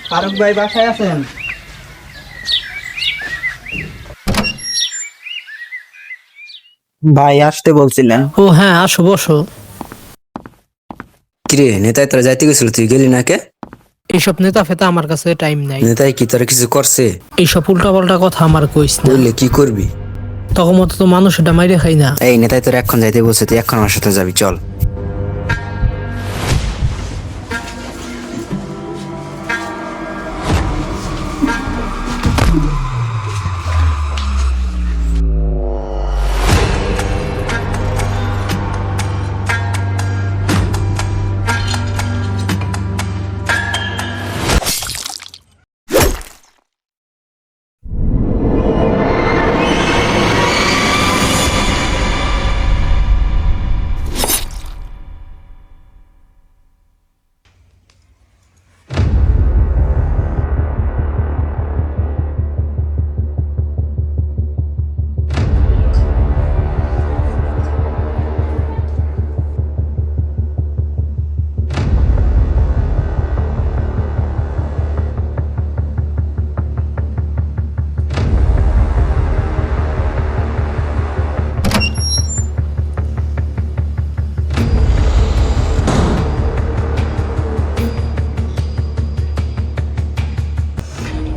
ফারুক ভাই বাসায় আছেন? ভাই আসতে বলছিলেন। ও হ্যাঁ, আসো বসো। কিরে নেতাই তোরা যাইতে গেছিল, তুই গেলি না কে? এইসব নেতা ফেতা আমার কাছে টাইম নাই। নেতাই কি তোরা কিছু করছে? এইসব উল্টা পাল্টা কথা আমার কইস না। বললে কি করবি? তখন মতো তো মানুষ এটা মাইরে খাই না। এই নেতাই তোর এখন যাইতে বলছে, তুই এখন আমার সাথে যাবি, চল।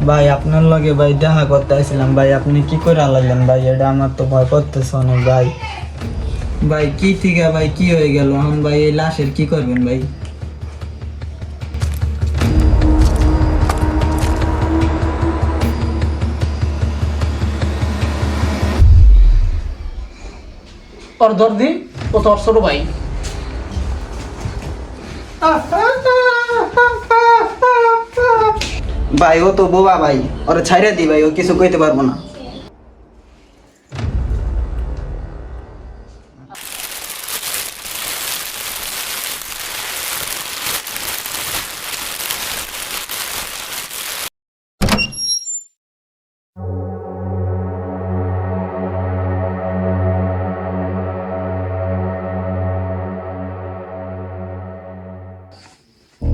ভাই আপনার লগে ভাই দেখা করতে আসছিলাম ভাই, আপনি কি করে লাগলেন ভাই? এটা আমার তো ভয় করতেছে অনেক ভাই। ভাই কি থেকে ভাই কি হয়ে গেল এখন ভাই? এই লাশের কি করবেন ভাই? ওর দর্দি ও তো ছোট ভাই। ভাই ও তো বোবা ভাই, ওরা ছাইরা দি ভাই, ও কিছু কইতে পারবো না।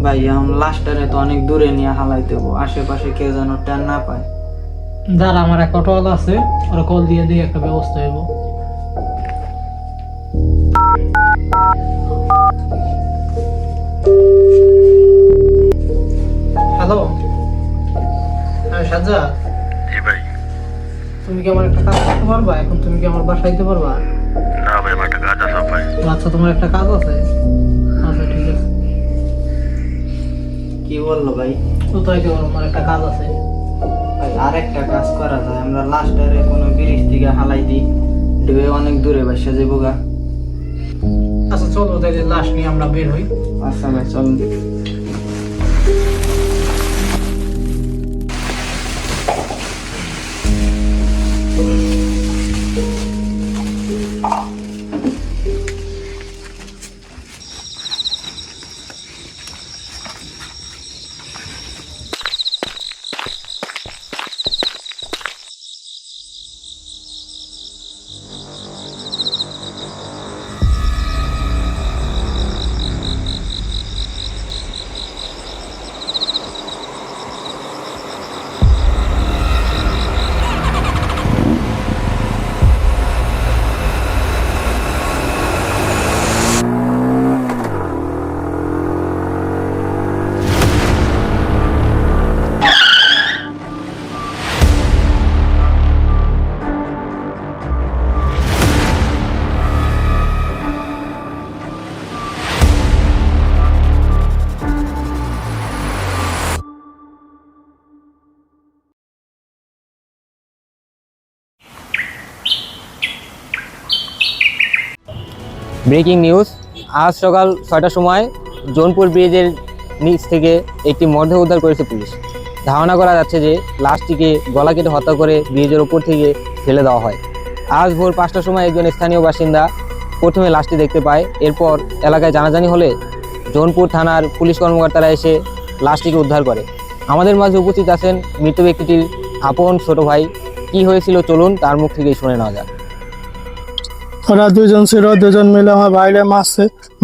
ভাই এখন লাশটারে তো অনেক দূরে নিয়ে হালাইতে হবো, আশেপাশে কেউ যেন টের না পায়। যার আমার একটা টল আছে, ওরা কল দিয়ে দিয়ে একটা ব্যবস্থা হইব। হ্যালো, হ্যাঁ সাজ্জাদ। জি ভাই। তুমি কি আমার একটা কাজ করতে পারবা? এখন তুমি কি আমার বাসায় দিতে পারবা? না ভাই, আমার একটা কাজ আছে ভাই। আচ্ছা, তোমার একটা কাজ আছে? আচ্ছা ঠিক আছে। কি বললো ভাই? তো তাই তো, আমার একটা কাজ আছে। ভাই আরেকটা কাজ করা যায়, আমরা লাশটারে কোনো ব্রিজ থেকে হালাই দিই, ডুবে অনেক দূরে বাসা যাবো গা। আচ্ছা চলো তাইলে লাশ নিয়ে আমরা বের হই। আচ্ছা ভাই চলুন। ব্রেকিং নিউজ, আজ সকাল 6টার সময় জোনপুর ব্রিজের নিচ থেকে একটি মরদেহ উদ্ধার করেছে পুলিশ। ধারণা করা যাচ্ছে যে লাশটিকে গলা কেটে হত্যা করে ব্রিজের উপর থেকে ফেলে দেওয়া হয়। আজ ভোর 5টার সময় একজন স্থানীয় বাসিন্দা প্রথমে লাশটি দেখতে পায়। এরপর এলাকায় জানাজানি হলে জোনপুর থানার পুলিশ কর্মকর্তারা এসে লাশটিকে উদ্ধার করে। আমাদের মাঝে উপস্থিত আছেন মৃত ব্যক্তিটির আপন ছোট ভাই। কি হয়েছিল চলুন তার মুখ থেকেই শুনে নেওয়া যাক। ওরা দুজন ছিল, দুজন মিলে আমার বাইরে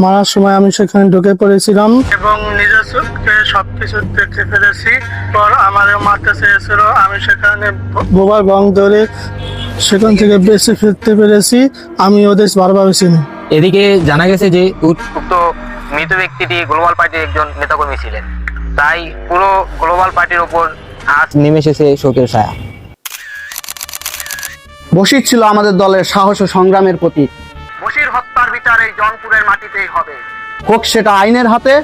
মারার সময় আমি সেখানে ঢুকে পড়েছিলাম এবং নিজের চোখে সবকিছু দেখতে পেরেছি। পর আমারও মারতে চেয়েছিল, আমি সেখানে বোবার গং ধরে সেখান থেকে বেঁচে ফিরতে পেরেছি। আমি ওদের ভালোভাবে চিনি। এদিকে জানা গেছে যে উক্ত মৃত ব্যক্তিটি গ্লোবাল পার্টির একজন নেতাকর্মী ছিলেন, তাই পুরো গ্লোবাল পার্টির ওপর আজ নেমে এসেছে শোকের ছায়া। বশির ছিল আমাদের দলের সাহস ও সংগ্রামের প্রতীক। বশির হত্যার বিচার এই জনপুরের মাটিতেই হবে, হোক সেটা আইনের হাতে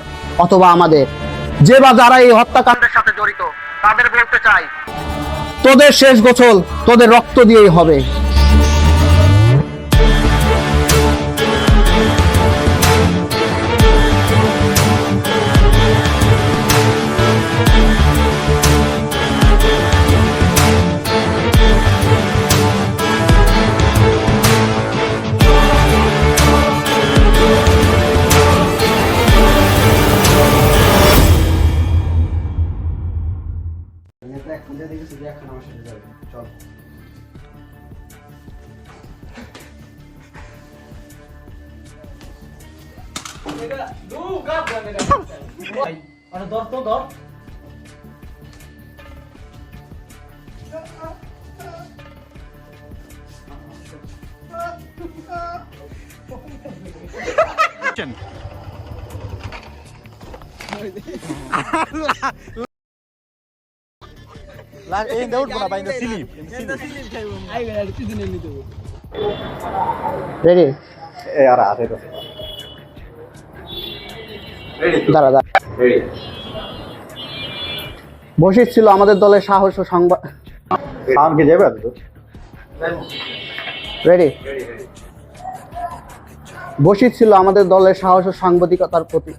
অথবা আমাদের। যে বা যারা এই হত্যাকাণ্ডের সাথে জড়িত তাদের বলতে চাই, তোদের শেষ গোসল তোদের রক্ত দিয়েই হবে। রেডি? দাঁড়া দাঁড়া। বশির ছিল আমাদের দলের সাহস ও সংবাদ। রেডি? বশির ছিল আমাদের দলের সাহস ও সাংবাদিকতার প্রতি।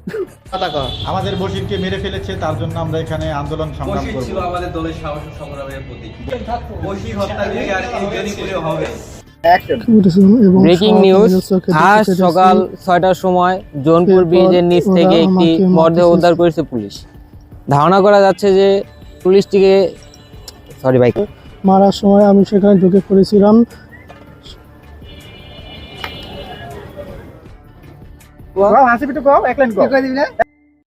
আমাদের বশিরকে মেরে ফেলেছে, তার জন্য আমরা এখানে আন্দোলন সংগ্রাম করব। ছিল আমাদের দলের সাহস ও সংগ্রামের প্রতীক। বশির হত্যার বিচার এই জনপুরে হবে। ব্রেকিং নিউজ, আজ সকাল 6টার সময় জোনপুর ব্রিজের নিচ থেকে একটি মরদেহ উদ্ধার করেছে পুলিশ। ধারণা করা যাচ্ছে যে পুলিশটিকে মারার সময় আমি সেখানে ঢুকে পড়েছিলাম।